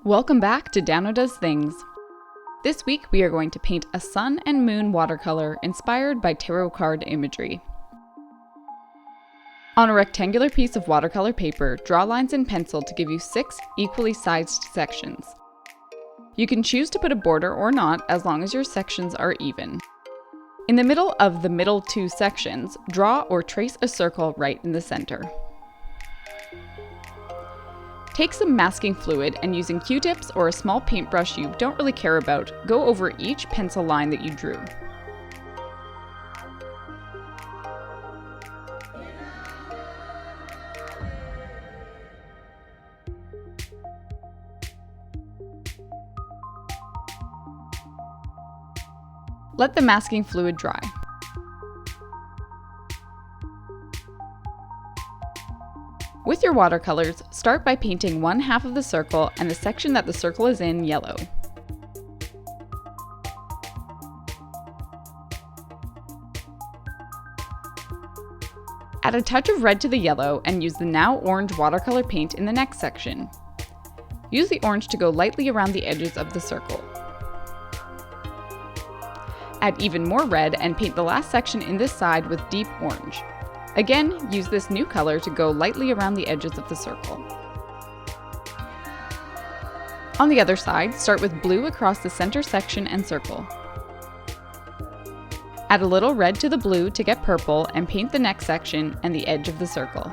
Welcome back to Dano Does Things. This week we are going to paint a sun and moon watercolor inspired by tarot card imagery. On a rectangular piece of watercolor paper, draw lines in pencil to give you 6 equally sized sections. You can choose to put a border or not as long as your sections are even. In the middle of the middle 2 sections, draw or trace a circle right in the center. Take some masking fluid and using Q-tips or a small paintbrush you don't really care about, go over each pencil line that you drew. Let the masking fluid dry. With your watercolors, start by painting one half of the circle and the section that the circle is in yellow. Add a touch of red to the yellow and use the now orange watercolor paint in the next section. Use the orange to go lightly around the edges of the circle. Add even more red and paint the last section in this side with deep orange. Again, use this new color to go lightly around the edges of the circle. On the other side, start with blue across the center section and circle. Add a little red to the blue to get purple and paint the next section and the edge of the circle.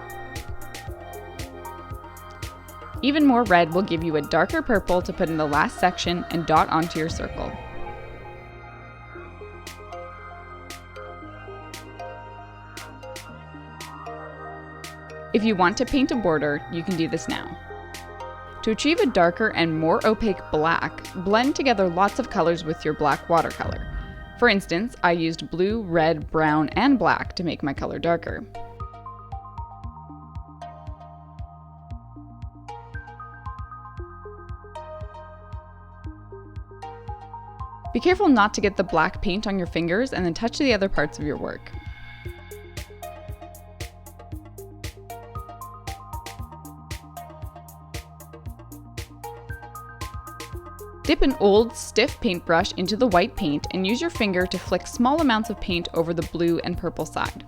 Even more red will give you a darker purple to put in the last section and dot onto your circle. If you want to paint a border, you can do this now. To achieve a darker and more opaque black, blend together lots of colors with your black watercolor. For instance, I used blue, red, brown, and black to make my color darker. Be careful not to get the black paint on your fingers and then touch the other parts of your work. Dip an old, stiff paintbrush into the white paint and use your finger to flick small amounts of paint over the blue and purple side.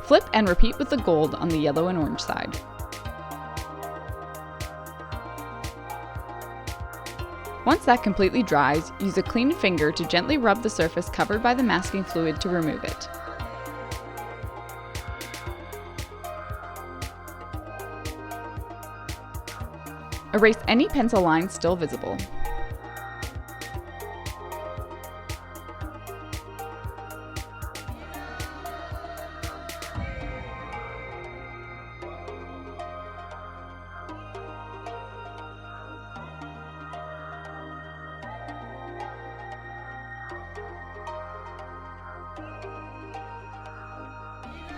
Flip and repeat with the gold on the yellow and orange side. Once that completely dries, use a clean finger to gently rub the surface covered by the masking fluid to remove it. Erase any pencil lines still visible.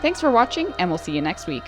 Thanks for watching, and we'll see you next week.